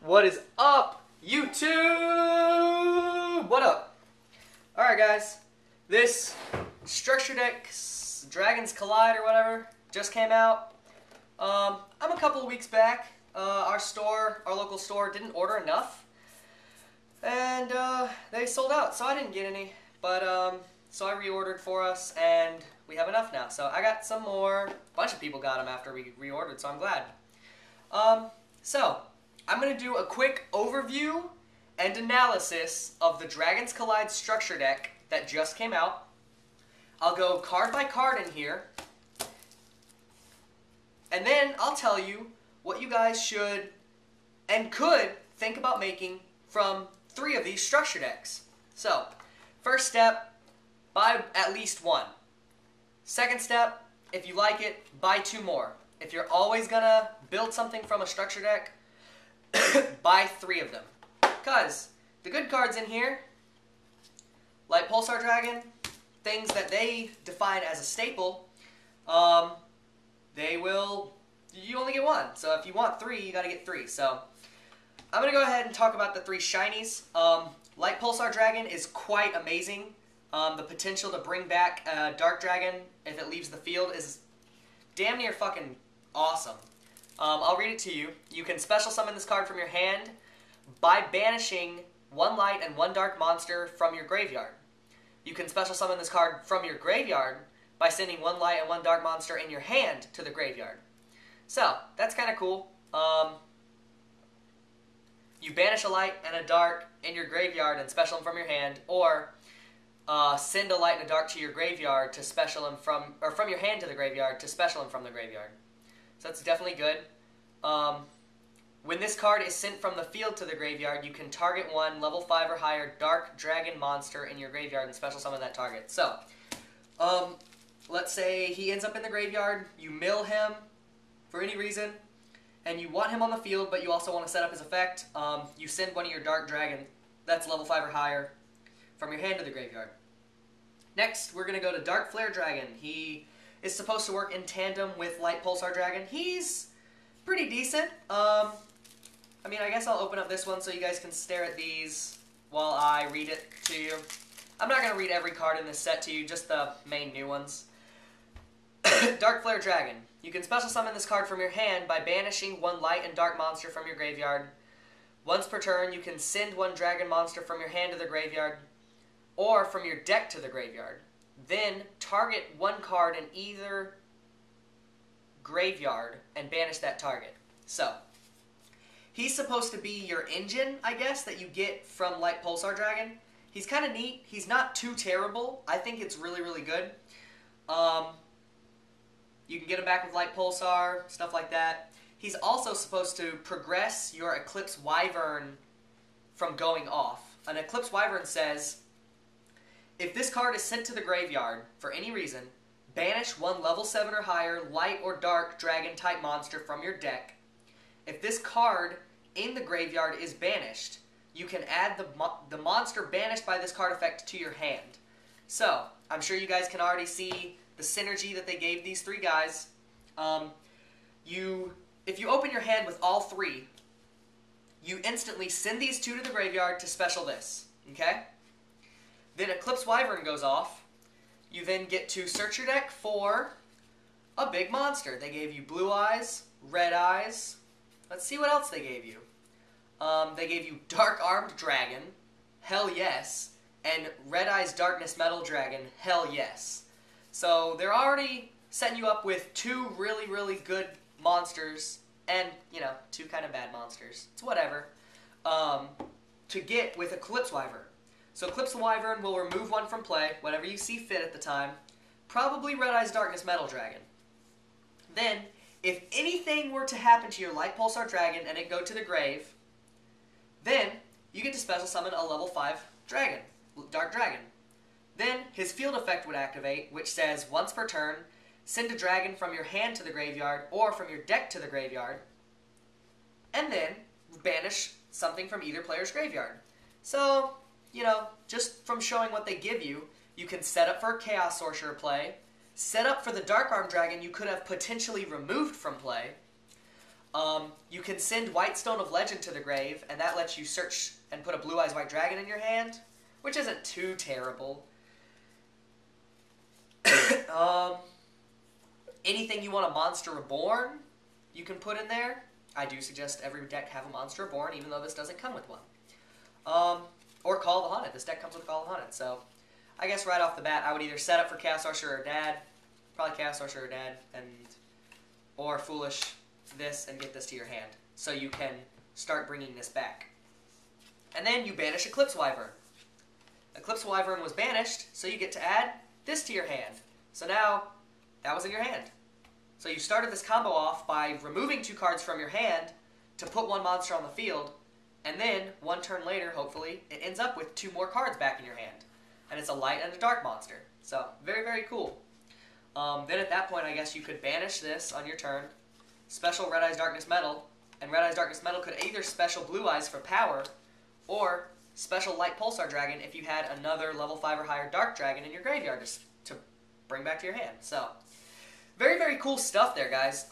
What is up, YouTube? What up? Alright guys, this Structure Deck Dragons Collide or whatever just came out. I'm a couple of weeks back. Our local store didn't order enough. And they sold out, so I didn't get any. But so I reordered for us, and we have enough now. So I got some more. A bunch of people got them after we reordered, so I'm glad. So I'm going to do a quick overview and analysis of the Dragons Collide Structure Deck that just came out. I'll go card by card in here. And then I'll tell you what you guys should and could think about making from 3 of these structure decks. So, first step, buy at least 1. Second step, if you like it, buy 2 more. If you're always gonna build something from a structure deck, buy 3 of them. Because the good cards in here, like Pulsar Dragon, things that they define as a staple, you only get 1. So if you want 3, you gotta get 3. So I'm gonna go ahead and talk about the 3 shinies. Like Pulsar Dragon is quite amazing. The potential to bring back a Dark Dragon if it leaves the field is damn near fucking awesome. I'll read it to you. You can special summon this card from your hand by banishing 1 light and 1 dark monster from your graveyard. You can special summon this card from your graveyard by sending 1 light and 1 dark monster in your hand to the graveyard. So, that's kind of cool. You banish a light and a dark in your graveyard and special them from your hand, or send a light and a dark to your graveyard to special them from your hand to the graveyard to special them from the graveyard. So that's definitely good. When this card is sent from the field to the graveyard, you can target 1 level 5 or higher dark dragon monster in your graveyard and special summon that target. So, let's say he ends up in the graveyard, you mill him for any reason, and you want him on the field, but you also want to set up his effect. You send 1 of your dark dragon that's level 5 or higher from your hand to the graveyard. Next, we're going to go to Dark Flare Dragon. He is supposed to work in tandem with Light Pulsar Dragon. He's pretty decent. I mean, I guess I'll open up this one so you guys can stare at these while I read it to you. I'm not going to read every card in this set to you, just the main new ones. Dark Flare Dragon. You can special summon this card from your hand by banishing 1 light and dark monster from your graveyard. Once per turn, you can send 1 dragon monster from your hand to the graveyard, or from your deck to the graveyard. Then, target 1 card in either graveyard and banish that target. So, he's supposed to be your engine, I guess, that you get from Light Pulsar Dragon. He's kind of neat. He's not too terrible. I think it's really, really good. You can get him back with Light Pulsar, stuff like that. He's also supposed to progress your Eclipse Wyvern from going off. An Eclipse Wyvern says, if this card is sent to the graveyard for any reason, banish 1 level 7 or higher light or dark dragon type monster from your deck. If this card in the graveyard is banished, you can add the monster banished by this card effect to your hand. So, I'm sure you guys can already see the synergy that they gave these 3 guys. If you open your hand with all 3, you instantly send these 2 to the graveyard to special this. Okay? Then Eclipse Wyvern goes off. You then get to search your deck for a big monster. They gave you Blue Eyes, Red Eyes. Let's see what else they gave you. They gave you Dark Armed Dragon, hell yes, and Red Eyes Darkness Metal Dragon, hell yes. So they're already setting you up with 2 really, really good monsters and, 2 kind of bad monsters. It's whatever. To get with Eclipse Wyvern. So Eclipse Wyvern will remove 1 from play, whatever you see fit at the time. Probably Red Eyes Darkness Metal Dragon. Then, if anything were to happen to your Light Pulsar Dragon and it go to the grave, then you get to special summon a level 5 dragon, Dark Dragon. Then his field effect would activate, which says once per turn, send a dragon from your hand to the graveyard or from your deck to the graveyard, and then banish something from either player's graveyard. So, just from showing what they give you, you can set up for a Chaos Sorcerer play, set up for the Dark Arm Dragon you could have potentially removed from play, You can send White Stone of Legend to the grave, and that lets you search and put a Blue Eyes White Dragon in your hand, which isn't too terrible. Anything you want a Monster Reborn, you can put in there. I do suggest every deck have a Monster Reborn, even though this doesn't come with one. Or Call of the Haunted. This deck comes with Call of the Haunted, so I guess right off the bat, I would either set up for Chaos Sorcerer or Dad, probably Chaos Sorcerer or Dad, or Foolish this and get this to your hand, so you can start bringing this back. And then you banish Eclipse Wyvern. Eclipse Wyvern was banished, so you get to add this to your hand. So now, that was in your hand. So you started this combo off by removing 2 cards from your hand to put 1 monster on the field, and then, 1 turn later, hopefully, it ends up with 2 more cards back in your hand. And it's a light and a dark monster. So, very, very cool. Then at that point, I guess you could banish this on your turn, special Red Eyes Darkness Metal, and Red Eyes Darkness Metal could either special Blue Eyes for power, or special Light Pulsar Dragon if you had another level 5 or higher Dark Dragon in your graveyard to bring back to your hand. So, very, very cool stuff there, guys.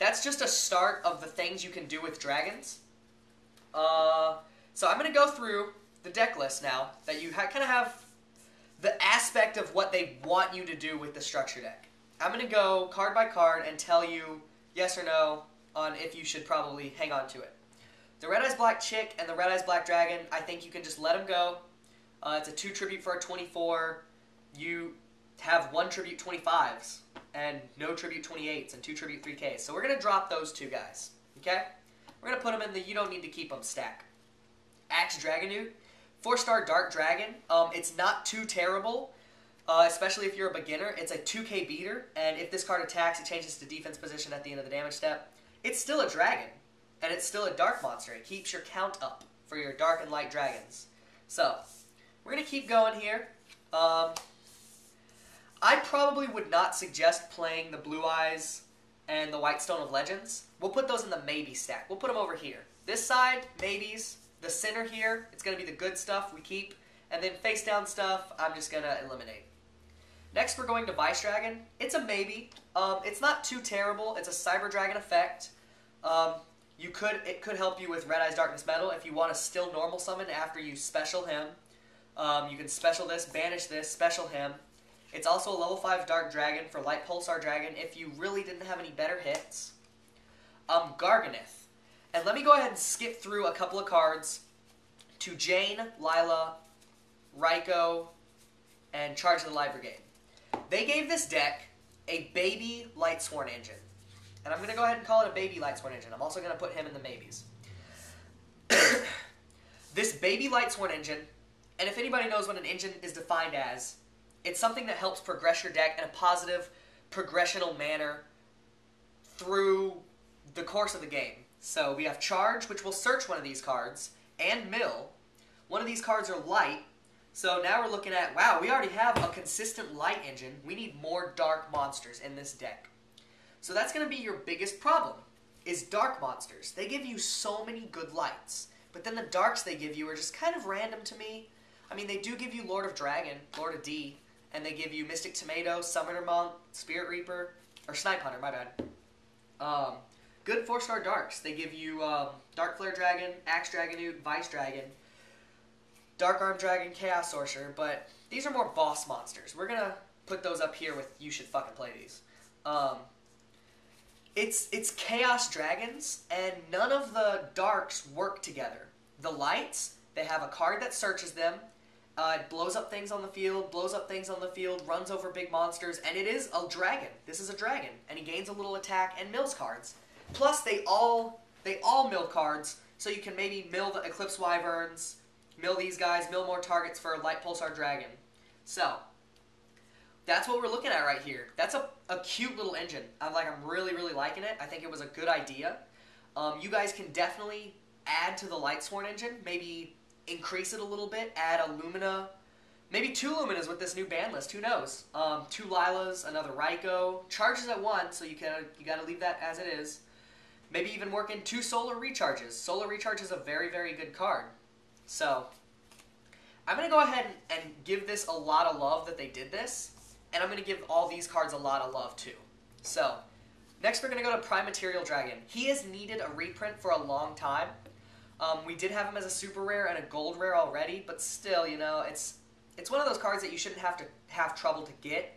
That's just a start of the things you can do with dragons. So I'm going to go through the deck list now, that you kind of have the aspect of what they want you to do with the structure deck. I'm going to go card by card and tell you yes or no on if you should probably hang on to it. The Red Eyes Black Chick and the Red Eyes Black Dragon, I think you can just let them go. It's a 2 tribute for a 24. You have 1 tribute 25s and no tribute 28s and 2 tribute 3Ks. So we're going to drop those 2 guys. Okay? We're going to put them in the you don't need to keep them stack. Axe Dragonute, 4-star Dark Dragon. It's not too terrible, especially if you're a beginner. It's a 2K beater, and if this card attacks, it changes to defense position at the end of the damage step. It's still a dragon, and it's still a dark monster. It keeps your count up for your dark and light dragons. So, we're going to keep going here. I probably would not suggest playing the Blue Eyes and the White Stone of Legends. We'll put those in the maybe stack. We'll put them over here. This side, maybes. The center here, it's going to be the good stuff we keep. And then face down stuff, I'm just going to eliminate. Next, we're going to Vice Dragon. It's a maybe. It's not too terrible. It's a Cyber Dragon effect. It could help you with Red Eyes Darkness Metal if you want to still normal summon after you special him. You can special this, banish this, special him. It's also a level 5 Dark Dragon for Light Pulsar Dragon if you really didn't have any better hits. Garganeth. And let me go ahead and skip through a couple of cards to Jane, Lila, Raikou, and Charge of the Light Brigade. They gave this deck a baby Lightsworn engine. And I'm going to go ahead and call it a baby Lightsworn engine. I'm also going to put him in the maybes. This baby Lightsworn engine, and if anybody knows what an engine is defined as, it's something that helps progress your deck in a positive, progressional manner through the course of the game. So we have Charge, which will search one of these cards, and Mill. One of these cards are light, so now we're looking at, wow, we already have a consistent light engine. We need more dark monsters in this deck. So that's going to be your biggest problem, is dark monsters. They give you so many good lights, but then the darks they give you are just kind of random to me. I mean, they do give you Lord of Dragon, Lord of D, and they give you Mystic Tomato, Summoner Monk, Spirit Reaper, or Snipe Hunter, my bad. Good 4-star darks. They give you Dark Flare Dragon, Axe Dragonute, Vice Dragon, Dark Arm Dragon, Chaos Sorcerer, but these are more boss monsters. We're going to put those up here with you should fucking play these. It's Chaos Dragons, and none of the darks work together. The lights, they have a card that searches them, it blows up things on the field, runs over big monsters, and it is a dragon. This is a dragon, and he gains a little attack and mills cards. Plus, they all mill cards, so you can maybe mill the Eclipse Wyverns, mill these guys, mill more targets for Light Pulsar Dragon. So, that's what we're looking at right here. That's a cute little engine. I'm really, really liking it. I think it was a good idea. You guys can definitely add to the Lightsworn engine, maybe increase it a little bit, add a Lumina, maybe 2 Luminas with this new ban list, who knows? 2 Lilas, another Raikou, charges at 1, so you gotta leave that as it is. Maybe even work in 2 Solar Recharges. Solar Recharge is a very, very good card. So, I'm going to go ahead and give this a lot of love that they did this, and I'm going to give all these cards a lot of love too. So, Next, we're going to go to Prime Material Dragon. He has needed a reprint for a long time. We did have him as a super rare and a gold rare already, but still, you know, it's one of those cards that you shouldn't have to have trouble to get.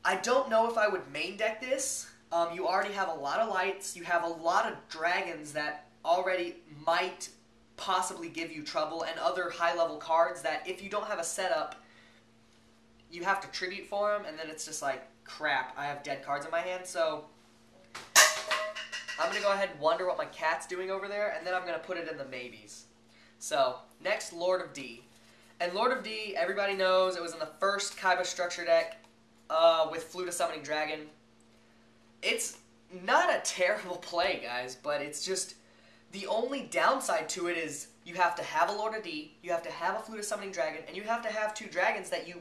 I don't know if I would main deck this. You already have a lot of lights. You have a lot of dragons that already might possibly give you trouble, and other high-level cards that if you don't have a setup, you have to tribute for them, and then it's just like, crap, I have dead cards in my hand, so I'm going to go ahead and wonder what my cat's doing over there, and then I'm going to put it in the maybes. So, next, Lord of D. And Lord of D, everybody knows, it was in the first Kaiba structure deck with Flute of Summoning Dragon. It's not a terrible play, guys, but it's just, the only downside to it is you have to have a Lord of D, you have to have a Flute of Summoning Dragon, and you have to have 2 dragons that you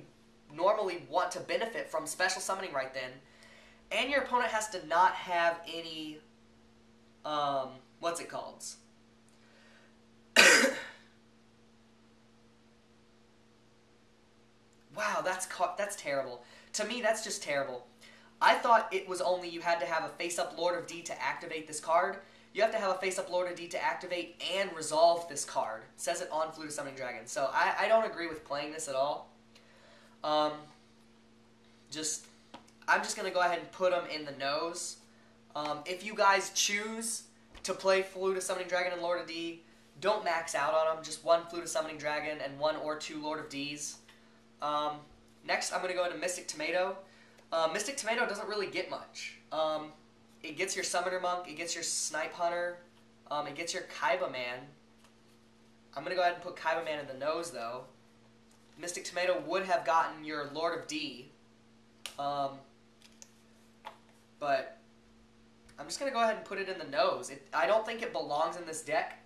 normally want to benefit from special summoning right then. And your opponent has to not have any, what's it called? Wow, that's terrible. To me, that's just terrible. I thought it was only you had to have a face-up Lord of D to activate this card. You have to have a face-up Lord of D to activate and resolve this card. It says it on Flute of Summoning Dragon. So I don't agree with playing this at all. I'm just going to go ahead and put them in the nose. If you guys choose to play Flute of Summoning Dragon and Lord of D, don't max out on them. Just 1 Flute of Summoning Dragon and 1 or 2 Lord of Ds. Next, I'm going to go into Mystic Tomato. Mystic Tomato doesn't really get much. It gets your Summoner Monk, it gets your Snipe Hunter, it gets your Kaiba Man. I'm going to go ahead and put Kaiba Man in the nose, though. Mystic Tomato would have gotten your Lord of D. But I'm just going to go ahead and put it in the nose. I don't think it belongs in this deck.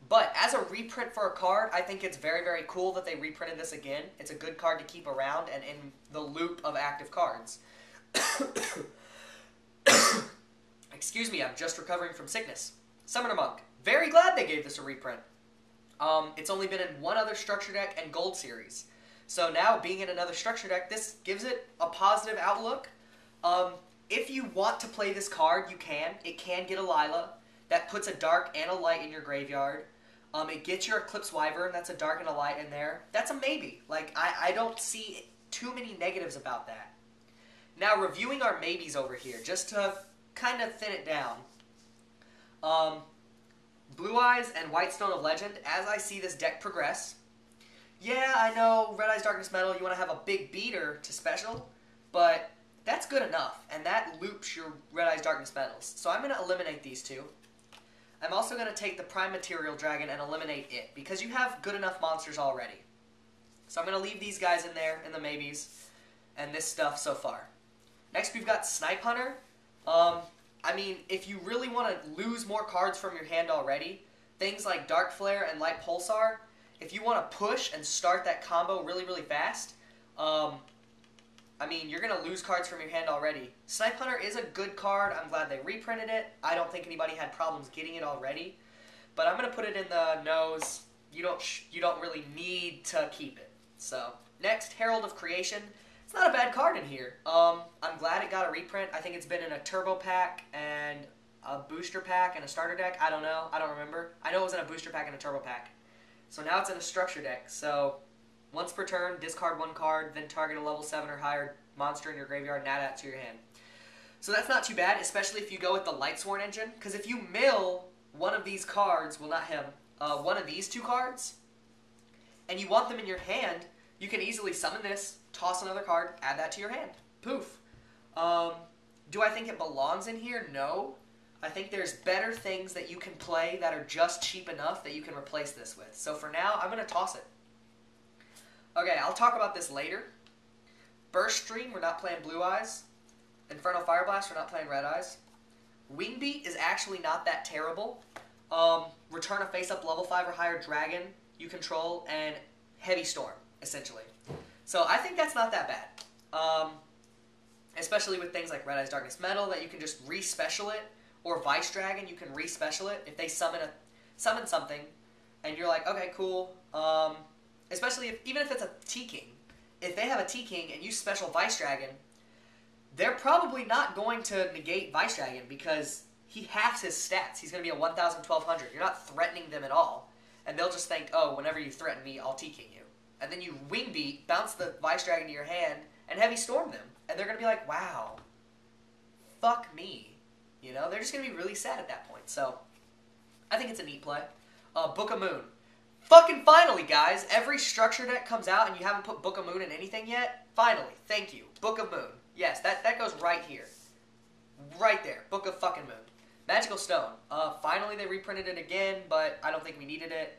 But as a reprint for a card, I think it's very, very cool that they reprinted this again. It's a good card to keep around and in the loop of active cards. Excuse me, I'm just recovering from sickness. Summoner Monk. Very glad they gave this a reprint. It's only been in 1 other structure deck and Gold Series. So now, being in another structure deck, this gives it a positive outlook. If you want to play this card, you can. It can get a Lila. That puts a dark and a light in your graveyard. It gets your Eclipse Wyvern. That's a dark and a light in there. That's a maybe. Like, I don't see too many negatives about that. Now, reviewing our maybes over here, just to kind of thin it down. Blue Eyes and White Stone of Legend, as I see this deck progress. Yeah, I know, Red Eyes Darkness Metal, you want to have a big beater to special, but that's good enough, and that loops your Red Eyes Darkness Metals. So I'm going to eliminate these 2. I'm also going to take the Prime Material Dragon and eliminate it, because you have good enough monsters already. So I'm going to leave these guys in there, in the maybes, and this stuff so far. Next we've got Snipe Hunter. I mean, if you really want to lose more cards from your hand already, things like Dark Flare and Light Pulsar, if you want to push and start that combo really, really fast, I mean, you're going to lose cards from your hand already. Snipe Hunter is a good card. I'm glad they reprinted it. I don't think anybody had problems getting it already. But I'm going to put it in the nose. You don't really need to keep it. So, next, Herald of Creation. It's not a bad card in here. I'm glad it got a reprint. I think it's been in a Turbo Pack and a Booster Pack and a Starter Deck. I don't know. I don't remember. I know it was in a Booster Pack and a Turbo Pack. So now it's in a Structure Deck. So once per turn, discard 1 card, then target a level 7 or higher monster in your graveyard and add that to your hand. So that's not too bad, especially if you go with the Lightsworn engine. Because if you mill one of these cards, well, not him, one of these 2 cards, and you want them in your hand, you can easily summon this, toss another card, add that to your hand. Poof. Do I think it belongs in here? No. I think there's better things that you can play that are just cheap enough that you can replace this with. So for now, I'm going to toss it. Okay, I'll talk about this later. Burst Stream, we're not playing Blue Eyes. Infernal Fire Blast, we're not playing Red Eyes. Wingbeat is actually not that terrible. Return a face-up level 5 or higher dragon you control, and Heavy Storm, essentially. So I think that's not that bad. Especially with things like Red Eyes Darkness Metal, that you can just re-special it, or Vice Dragon, you can re-special it. If they summon something, and you're like, okay, cool. Especially even if it's a T-King. If they have a T-King and you special Vice Dragon, they're probably not going to negate Vice Dragon because he halves his stats. He's going to be a 1,000, 1,200. You're not threatening them at all. And they'll just think, oh, whenever you threaten me, I'll T-King you. And then you Wing Beat, bounce the Vice Dragon to your hand, and Heavy Storm them. And they're going to be like, wow, fuck me. You know, they're just going to be really sad at that point. So, I think it's a neat play. Book of Moon. Fucking finally, guys. Every structure deck comes out and you haven't put Book of Moon in anything yet. Finally. Thank you. Book of Moon. Yes, that goes right here. Right there. Book of fucking Moon. Magical Stone. Finally they reprinted it again, but I don't think we needed it.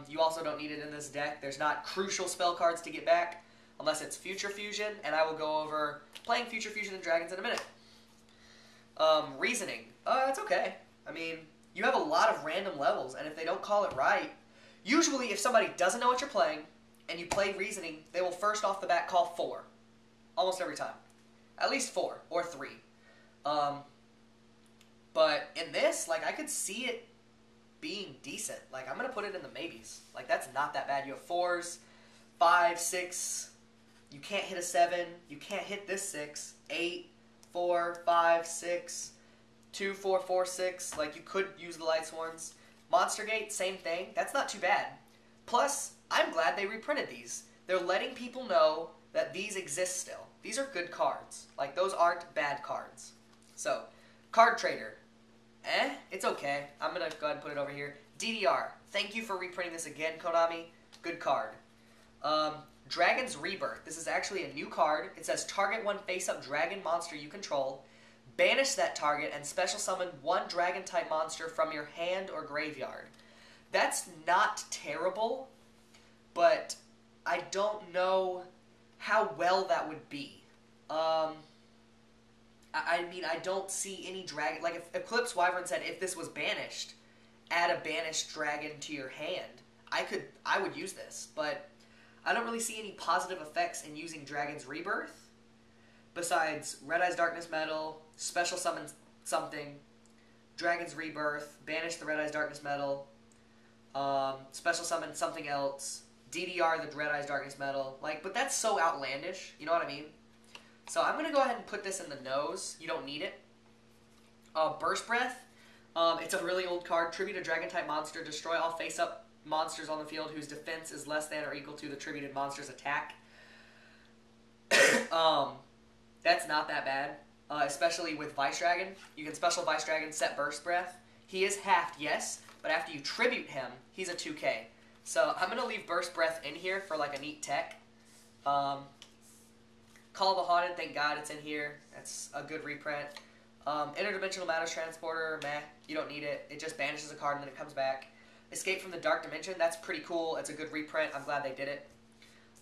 You also don't need it in this deck. There's not crucial spell cards to get back, unless it's Future Fusion, and I will go over playing Future Fusion and Dragons in a minute. Reasoning. It's okay. I mean, you have a lot of random levels, and if they don't call it right, usually if somebody doesn't know what you're playing, and you play Reasoning, they will first off the bat call 4. Almost every time. At least 4, or 3. But in this, like, I could see it being decent. Like, I'm going to put it in the maybes. Like, that's not that bad. You have 4s, 5, 6. You can't hit a 7. You can't hit this 6. 8, 4, 5, 6. 2, 4, 4, 6. Like, you could use the Light Sworns. Monster Gate, same thing. That's not too bad. Plus, I'm glad they reprinted these. They're letting people know that these exist still. These are good cards. Like, those aren't bad cards. So, Card Trader. It's okay. I'm going to go ahead and put it over here. DDR. Thank you for reprinting this again, Konami. Good card. Dragon's Rebirth. This is actually a new card. It says target one face-up dragon monster you control. Banish that target and special summon one dragon-type monster from your hand or graveyard. That's not terrible, but I don't know how well that would be. I mean, I don't see any dragon... Like, if Eclipse Wyvern said, if this was banished, add a banished dragon to your hand, I would use this. But I don't really see any positive effects in using Dragon's Rebirth, besides Red Eyes Darkness Metal, Special Summon something, Dragon's Rebirth, Banish the Red Eyes Darkness Metal, Special Summon something else, DDR the Red Eyes Darkness Metal. Like, but that's so outlandish, you know what I mean? So I'm going to go ahead and put this in the nose. You don't need it. Burst Breath. It's a really old card. Tribute a Dragon-type monster. Destroy all face-up monsters on the field whose defense is less than or equal to the tributed monster's attack. That's not that bad. Especially with Vice Dragon. You can special Vice Dragon, set Burst Breath. He is halved, yes, but after you tribute him, he's a 2K. So I'm going to leave Burst Breath in here for like a neat tech. Call the Haunted, thank God it's in here. That's a good reprint. Interdimensional Matters Transporter, meh, you don't need it. It just banishes a card and then it comes back. Escape from the Dark Dimension, that's pretty cool. It's a good reprint. I'm glad they did it.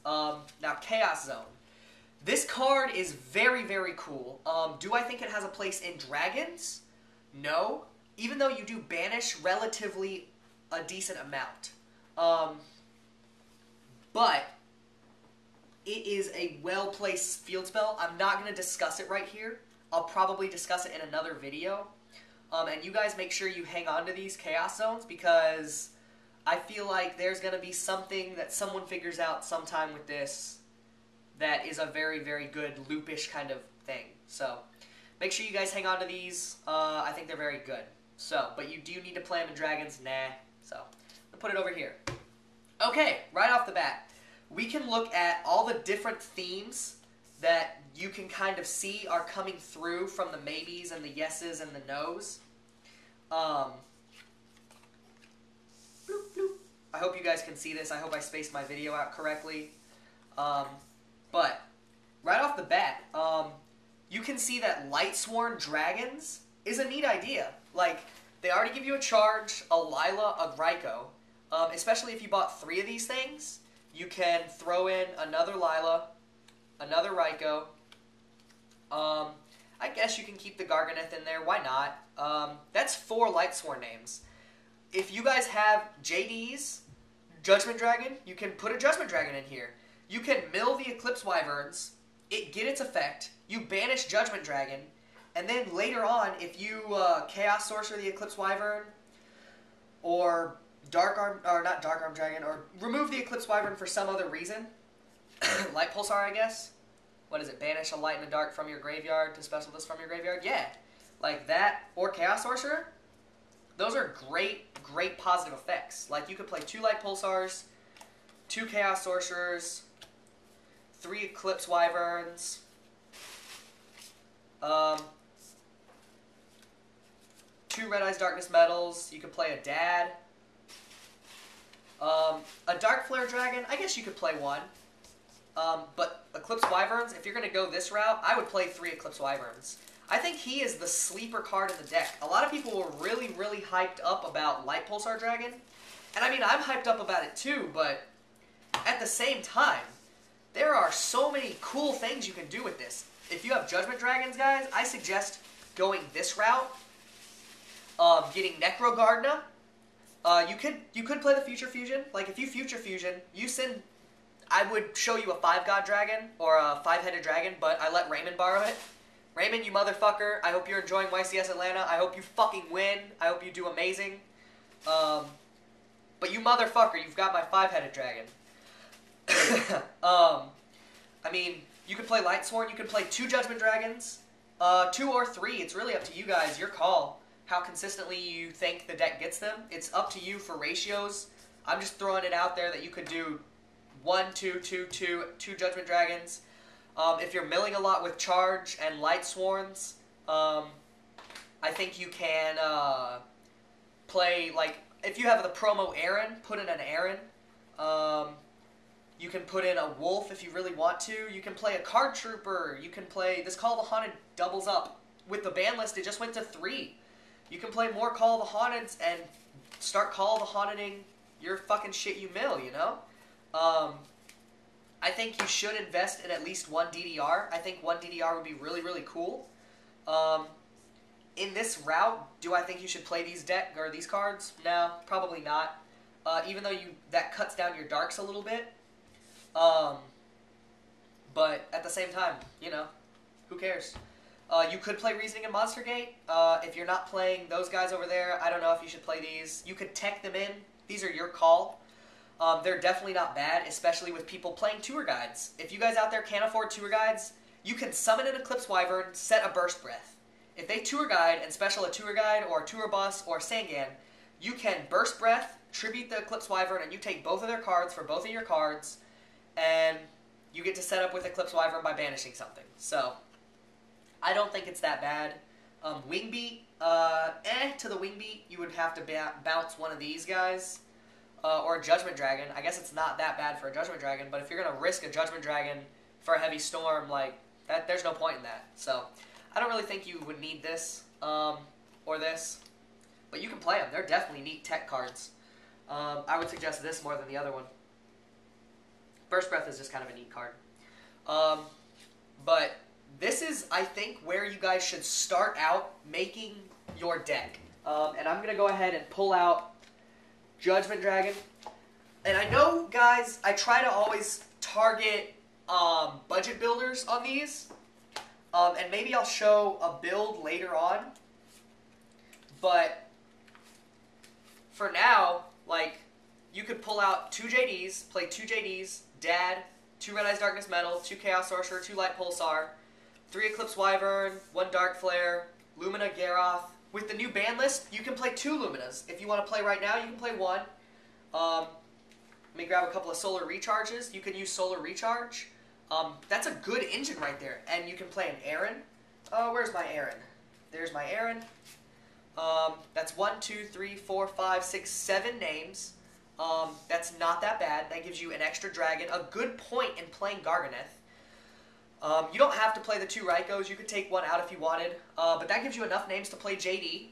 Now, Chaos Zone. This card is very, very cool. Do I think it has a place in Dragons? No. Even though you do banish relatively a decent amount. But it is a well-placed field spell. I'm not going to discuss it right here. I'll probably discuss it in another video. And you guys make sure you hang on to these Chaos Zones, because I feel like there's going to be something that someone figures out sometime with this that is a very, very good loopish kind of thing. So make sure you guys hang on to these. I think they're very good. So, but you do need to play them in Dragons. Nah. So I'll put it over here. Okay, right off the bat, we can look at all the different themes that you can kind of see are coming through from the maybes and the yeses and the nos. Bloop, bloop. I hope you guys can see this. I hope I spaced my video out correctly. But right off the bat, you can see that Lightsworn Dragons is a neat idea. Like, they already give you a charge, a Lila, a Raikou. Especially if you bought 3 of these things, you can throw in another Lila, another Raikou. I guess you can keep the Garganeth in there. Why not? That's 4 Lightsworn names. If you guys have JD's Judgment Dragon, you can put a Judgment Dragon in here. You can mill the Eclipse Wyverns, it get its effect, you banish Judgment Dragon, and then later on, if you Chaos Sorcerer the Eclipse Wyvern, or Dark Arm, or not Dark Arm Dragon, or remove the Eclipse Wyvern for some other reason, Light Pulsar, I guess, what is it, banish a light and a dark from your graveyard to special this from your graveyard? Yeah, like that, or Chaos Sorcerer. Those are great positive effects. Like, you could play 2 Light Pulsars, 2 Chaos Sorcerers, 3 Eclipse Wyverns, 2 Red Eyes Darkness Metals. You could play a Dad. A Dark Flare Dragon, I guess you could play 1. But Eclipse Wyverns, if you're going to go this route, I would play 3 Eclipse Wyverns. I think he is the sleeper card in the deck. A lot of people were really hyped up about Light Pulsar Dragon. And I mean, I'm hyped up about it too, but at the same time, there are so many cool things you can do with this. If you have Judgment Dragons, guys, I suggest going this route. Getting Necro Gardna. You could play the Future Fusion. Like, if you Future Fusion, you send... I would show you a 5-God dragon, or a 5-headed dragon, but I let Raymond borrow it. Raymond, you motherfucker, I hope you're enjoying YCS Atlanta. I hope you fucking win. I hope you do amazing. But you motherfucker, you've got my 5-headed dragon. I mean, you could play Lightsworn, you could play 2 Judgment Dragons, 2 or 3, it's really up to you guys, your call, how consistently you think the deck gets them. It's up to you for ratios. I'm just throwing it out there that you could do 1, 2, 2, 2, 2 Judgment Dragons. If you're milling a lot with Charge and Lightsworns, I think you can play, like, if you have the promo Aaron, put in an Aaron. You can put in a Wolf if you really want to. You can play a Card Trooper. You can play... This Call of the Haunted doubles up. With the ban list, it just went to 3. You can play more Call of the Haunteds and start Call of the Haunting your fucking shit you mill, you know? I think you should invest in at least 1 DDR. I think 1 DDR would be really cool. In this route, do I think you should play these these cards? No, probably not. Even though that cuts down your darks a little bit. But at the same time, you know, who cares? You could play Reasoning and Monster Gate. If you're not playing those guys over there, I don't know if you should play these. You could tech them in. These are your call. They're definitely not bad, especially with people playing tour guides. If you guys out there can't afford tour guides, you can summon an Eclipse Wyvern, set a Burst Breath. If they tour guide and special a tour guide or a tour bus or a Sangan, you can Burst Breath, tribute the Eclipse Wyvern, and you take both of their cards for both of your cards, and you get to set up with Eclipse Wyvern by banishing something. So, I don't think it's that bad. Wingbeat, to the Wingbeat, you would have to bounce one of these guys. Or a Judgment Dragon. I guess it's not that bad for a Judgment Dragon, but if you're going to risk a Judgment Dragon for a Heavy Storm, like, there's no point in that. So, I don't really think you would need this, or this. But you can play them. They're definitely neat tech cards. I would suggest this more than the other one. Burst Breath is just kind of a neat card. But this is, I think, where you guys should start out making your deck. And I'm going to go ahead and pull out Judgment Dragon. And I know, guys, I try to always target budget builders on these. And maybe I'll show a build later on. But for now, like, you could pull out 2 JDs, play 2 JDs, Dad, 2 Red Eyes Darkness Metal, 2 Chaos Sorcerer, 2 Light Pulsar, 3 Eclipse Wyvern, 1 Dark Flare, Lumina Garoth. With the new ban list, you can play 2 Luminas. If you want to play right now, you can play 1. Let me grab a couple of Solar Recharges. You can use Solar Recharge. That's a good engine right there. And you can play an Aaron. Where's my Aaron? There's my Aaron. That's 1, 2, 3, 4, 5, 6, 7 names. That's not that bad. That gives you an extra dragon. A good point in playing Garganeth. You don't have to play the 2 Raikos. You could take 1 out if you wanted. But that gives you enough names to play JD.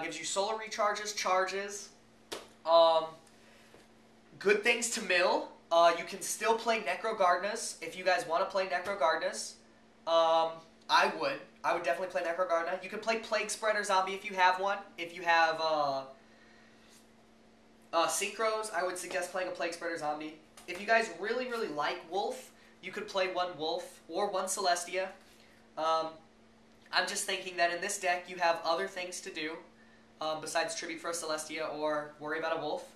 Gives you Solar Recharges, Charges. Good things to mill. You can still play Necro Gardnas if you guys want to play Necro Gardnas. I would definitely play Necro Gardna. You can play Plague Spreader Zombie if you have one. If you have Synchros, I would suggest playing a Plague Spreader Zombie. If you guys really like Wolf, you could play 1 Wolf or 1 Celestia. I'm just thinking that in this deck you have other things to do besides tribute for a Celestia or worry about a Wolf.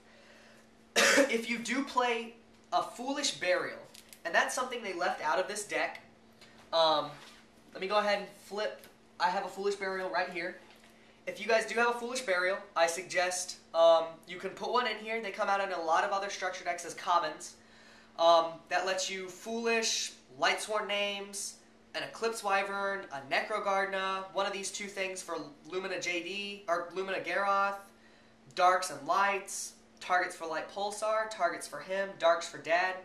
If you do play a Foolish Burial, and that's something they left out of this deck, Let me go ahead and flip. I have a Foolish Burial right here. If you guys do have a Foolish Burial, I suggest you can put one in here. They come out in a lot of other structure decks as commons. That lets you Foolish, Lightsworn Names, an Eclipse Wyvern, a Necrogardna, one of these two things for Lumina JD, or Lumina Garoth, Darks and Lights, targets for Light Pulsar, targets for him, Darks for Dad.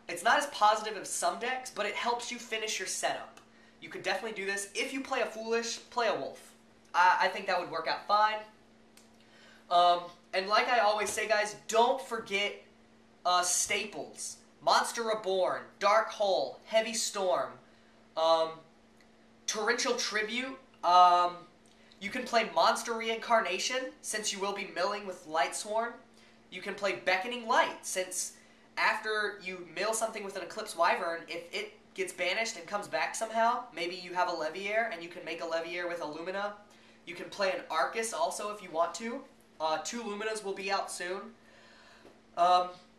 It's not as positive as some decks, but it helps you finish your setup. You could definitely do this. If you play a Foolish, play a Wolf. I think that would work out fine. And like I always say, guys, don't forget staples. Monster Reborn, Dark Hole, Heavy Storm, Torrential Tribute. You can play Monster Reincarnation, since you will be milling with Lightsworn. You can play Beckoning Light, since after you mill something with an Eclipse Wyvern, if it gets banished and comes back somehow, maybe you have a Leviair, and you can make a Leviair with a Lumina. You can play an Arcus also if you want to. 2 Luminas will be out soon.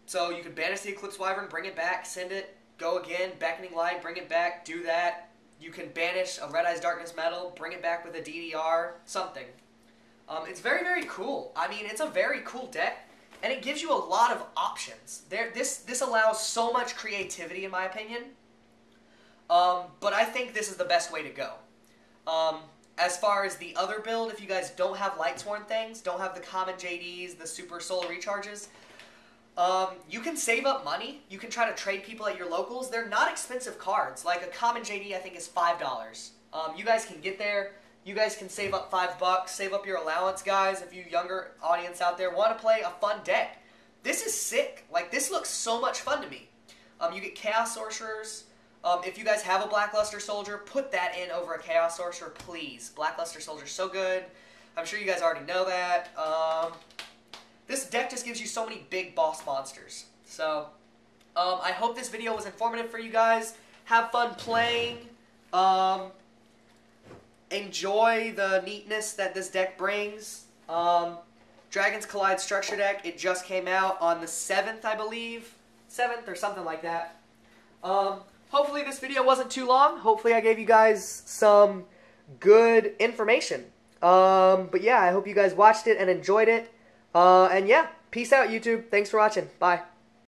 So you can banish the Eclipse Wyvern, bring it back, send it, go again, Beckoning Light, bring it back, do that. You can banish a Red Eyes Darkness Metal, bring it back with a DDR, something. It's very, very cool. I mean, it's a very cool deck, and it gives you a lot of options. This allows so much creativity, in my opinion. But I think this is the best way to go. As far as the other build, if you guys don't have Lightsworn things, don't have the common JDs, the super soul recharges, you can save up money. You can try to trade people at your locals. They're not expensive cards. Like a common JD, I think, is $5. You guys can get there. You guys can save up $5. Save up your allowance, guys, if you younger audience out there want to play a fun deck. This is sick. Like, this looks so much fun to me. You get Chaos Sorcerers. If you guys have a Blackluster Soldier, put that in over a Chaos Sorcerer, please. Blackluster Soldier's so good. I'm sure you guys already know that. This deck just gives you so many big boss monsters. So, I hope this video was informative for you guys. Have fun playing. Enjoy the neatness that this deck brings. Dragon's Collide structure deck, it just came out on the 7th, I believe. 7th or something like that. Hopefully this video wasn't too long. Hopefully I gave you guys some good information. But yeah, I hope you guys watched it and enjoyed it. And yeah, peace out, YouTube. Thanks for watching. Bye.